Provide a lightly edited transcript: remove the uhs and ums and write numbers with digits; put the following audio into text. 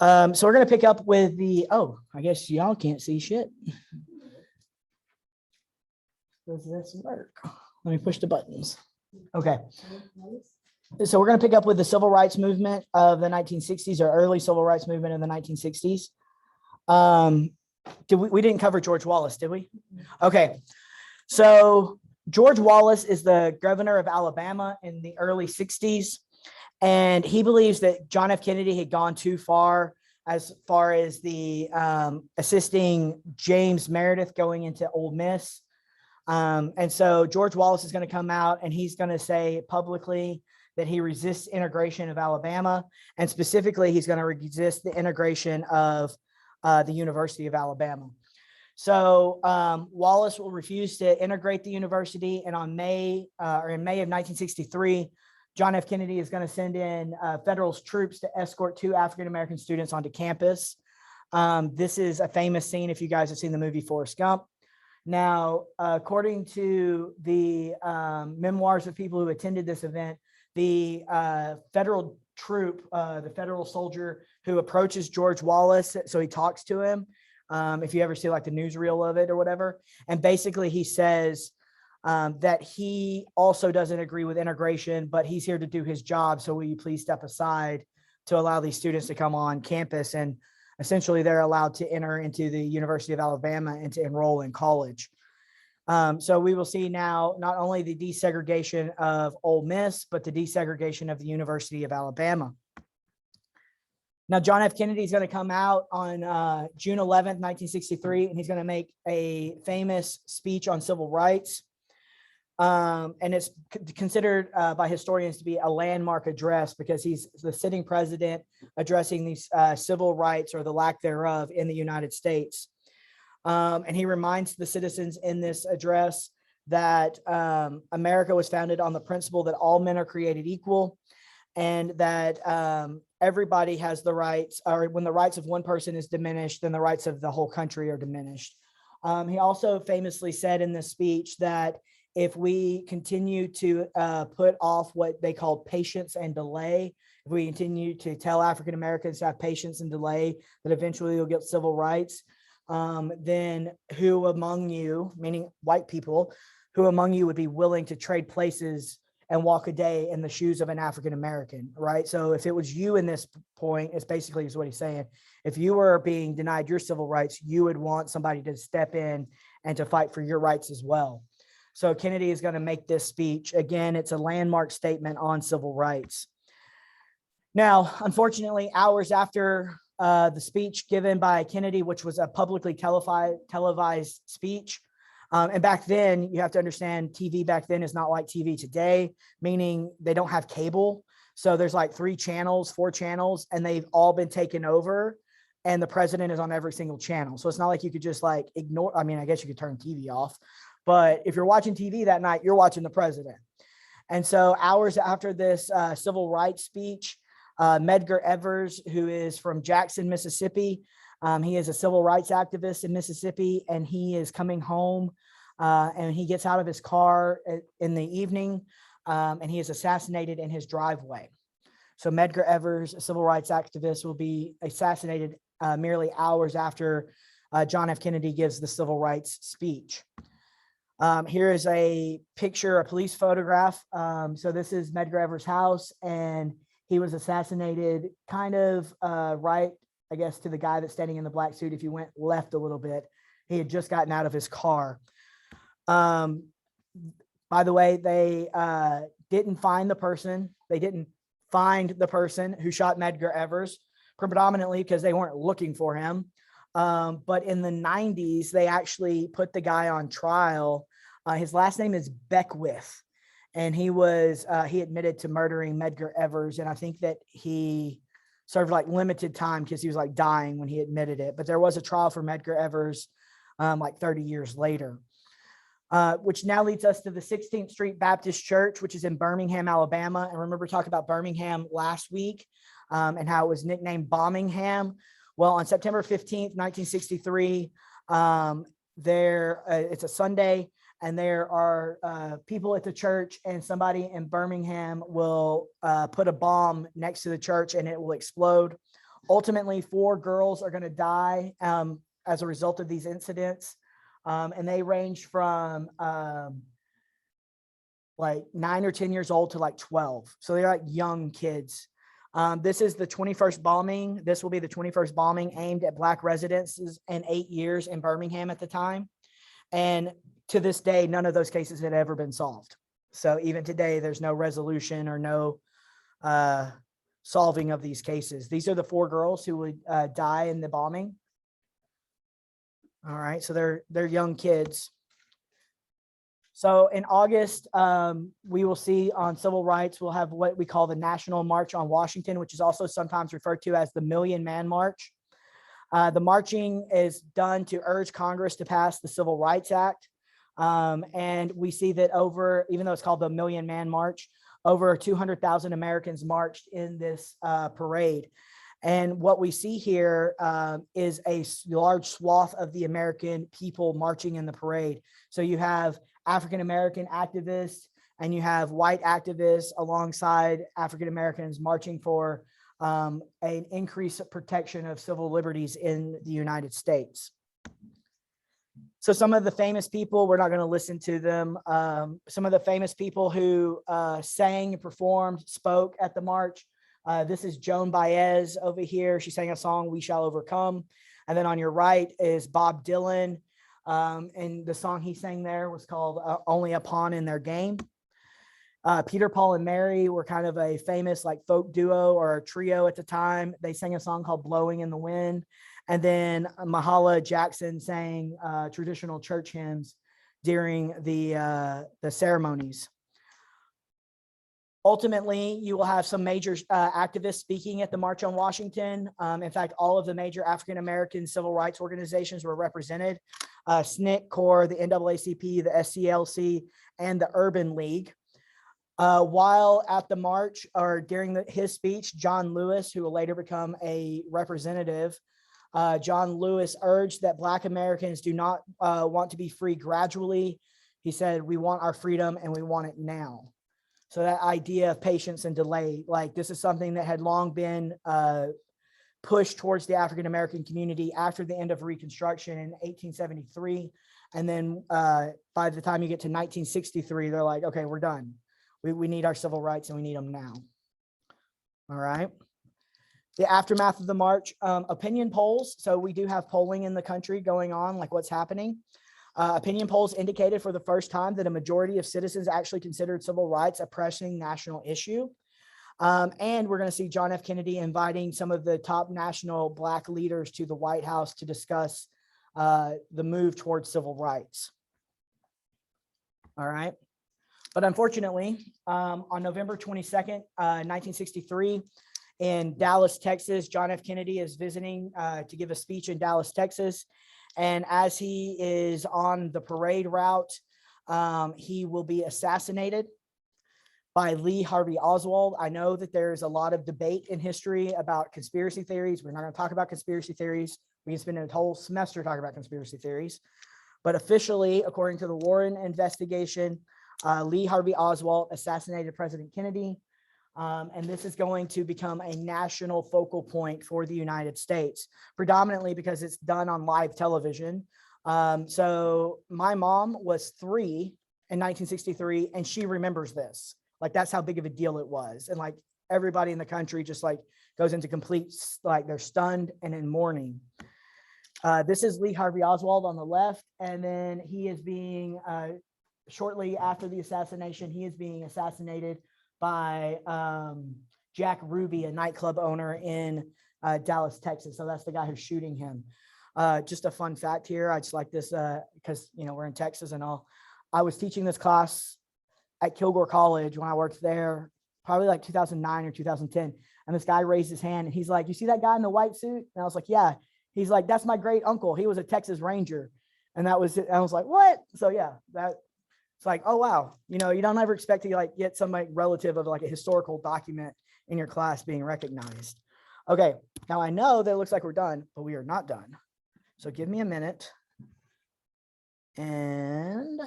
So we're going to pick up with I guess y'all can't see shit. Does this work? Let me push the buttons. Okay. So we're going to pick up with the civil rights movement of the 1960s, or early civil rights movement in the 1960s. We didn't cover George Wallace, did we? Okay. So George Wallace is the governor of Alabama in the early 60s. And he believes that John F. Kennedy had gone too far as the assisting James Meredith going into Ole Miss. And so George Wallace is going to come out and he's going to say publicly that he resists integration of Alabama. And specifically, he's going to resist the integration of the University of Alabama. So Wallace will refuse to integrate the university. And in May of 1963, John F. Kennedy is going to send in federal troops to escort 2 African-American students onto campus. This is a famous scene if you guys have seen the movie Forrest Gump. Now, according to the memoirs of people who attended this event, the federal troop, the federal soldier who approaches George Wallace, so he talks to him, if you ever see like the newsreel of it or whatever, and basically he says, that he also doesn't agree with integration, but he's here to do his job. So will you please step aside to allow these students to come on campus? And essentially they're allowed to enter into the University of Alabama and to enroll in college. So we will see now not only the desegregation of Ole Miss, but the desegregation of the University of Alabama. Now, John F. Kennedy is going to come out on June 11th, 1963, and he's going to make a famous speech on civil rights. And it's considered by historians to be a landmark address because he's the sitting president addressing these civil rights or the lack thereof in the United States. And he reminds the citizens in this address that America was founded on the principle that all men are created equal and that everybody has the rights, or when the rights of one person is diminished, then the rights of the whole country are diminished. He also famously said in this speech that if we continue to put off what they called patience and delay, if we continue to tell African Americans to have patience and delay, that eventually you'll get civil rights, then who among you, meaning white people, who among you would be willing to trade places and walk a day in the shoes of an African American, right? So if it was you in this point, it's basically is what he's saying. If you were being denied your civil rights, you would want somebody to step in and to fight for your rights as well. So Kennedy is going to make this speech. Again, it's a landmark statement on civil rights. Now, unfortunately, hours after the speech given by Kennedy, which was a publicly televised speech, and back then, you have to understand TV back then is not like TV today, meaning they don't have cable. So there's like 4 channels, and they've all been taken over. And the president is on every single channel. So it's not like you could just like ignore. I mean, I guess you could turn TV off. But if you're watching TV that night, you're watching the president. And so hours after this civil rights speech, Medgar Evers, who is from Jackson, Mississippi, he is a civil rights activist in Mississippi, and he is coming home and he gets out of his car in the evening and he is assassinated in his driveway. So Medgar Evers, a civil rights activist, will be assassinated merely hours after John F. Kennedy gives the civil rights speech. Here is a picture, a police photograph. So this is Medgar Evers' house, and he was assassinated kind of right, I guess, to the guy that's standing in the black suit. If you went left a little bit, he had just gotten out of his car. By the way, they didn't find the person. They didn't find the person who shot Medgar Evers, predominantly because they weren't looking for him. But in the 90s, they actually put the guy on trial. His last name is Beckwith, and he admitted to murdering Medgar Evers. And I think that he served like limited time because he was like dying when he admitted it. But there was a trial for Medgar Evers like 30 years later, which now leads us to the 16th Street Baptist Church, which is in Birmingham, Alabama. And remember talking about Birmingham last week and how it was nicknamed Bombingham. Well, on September 15th, 1963, it's a Sunday, and there are people at the church, and somebody in Birmingham will put a bomb next to the church and it will explode. Ultimately, 4 girls are going to die as a result of these incidents. And they range from like 9 or 10 years old to like 12. So they're like young kids. This is the 21st bombing. This will be the 21st bombing aimed at Black residences in 8 years in Birmingham at the time. And to this day, none of those cases had ever been solved. So even today, there's no resolution or no solving of these cases. These are the 4 girls who would die in the bombing. All right, so they're young kids. So in August, we will see on civil rights, we'll have what we call the National March on Washington, which is also sometimes referred to as the Million Man March. The marching is done to urge Congress to pass the Civil Rights Act. And we see that even though it's called the Million Man March, over 200,000 Americans marched in this parade. And what we see here is a large swath of the American people marching in the parade. So you have African-American activists and you have white activists alongside African-Americans marching for an increased protection of civil liberties in the United States. So some of the famous people, we're not going to listen to them. Some of the famous people who sang, performed, spoke at the march. This is Joan Baez over here. She sang a song, "We Shall Overcome." And then on your right is Bob Dylan. And the song he sang there was called "Only a Pawn in Their Game." Peter, Paul, and Mary were kind of a famous like folk duo or a trio at the time. They sang a song called "Blowing in the Wind." And then Mahalia Jackson sang traditional church hymns during the ceremonies. Ultimately, you will have some major activists speaking at the March on Washington. In fact, all of the major African-American civil rights organizations were represented. SNCC, CORE, the NAACP, the SCLC, and the Urban League. While at the march or during his speech, John Lewis, who will later become a representative, John Lewis urged that Black Americans do not want to be free gradually. He said, "We want our freedom and we want it now." So that idea of patience and delay, like this is something that had long been pushed towards the African-American community after the end of Reconstruction in 1873. And then by the time you get to 1963, they're like, okay, we're done. We need our civil rights and we need them now. All right. The aftermath of the march, opinion polls. So we do have polling in the country going on, like what's happening. Opinion polls indicated for the first time that a majority of citizens actually considered civil rights a pressing national issue. And we're going to see John F. Kennedy inviting some of the top national Black leaders to the White House to discuss the move towards civil rights. All right. But unfortunately, on November 22nd, 1963, in Dallas, Texas, John F. Kennedy is visiting to give a speech in Dallas, Texas. And as he is on the parade route, he will be assassinated by Lee Harvey Oswald. I know that there's a lot of debate in history about conspiracy theories. We're not going to talk about conspiracy theories. We can spend a whole semester talking about conspiracy theories. But officially, according to the Warren investigation, Lee Harvey Oswald assassinated President Kennedy. And this is going to become a national focal point for the United States, predominantly because it's done on live television. So my mom was 3 in 1963, and she remembers this. Like, that's how big of a deal it was. And like everybody in the country just like goes into complete, like they're stunned and in mourning. This is Lee Harvey Oswald on the left. And then he is being, shortly after the assassination, he is being assassinated by Jack Ruby, a nightclub owner in Dallas, Texas. So that's the guy who's shooting him. Just a fun fact here. I just like this because, you know, we're in Texas and all. I was teaching this class at Kilgore College when I worked there, probably like 2009 or 2010. And this guy raised his hand and he's like, "You see that guy in the white suit?" And I was like, "Yeah." He's like, "That's my great uncle. He was a Texas Ranger." And that was it. I was like, "What?" So yeah, it's like, oh, wow. You know, you don't ever expect to like get some like relative of like a historical document in your class being recognized. Okay, now I know that it looks like we're done, but we are not done. So give me a minute. And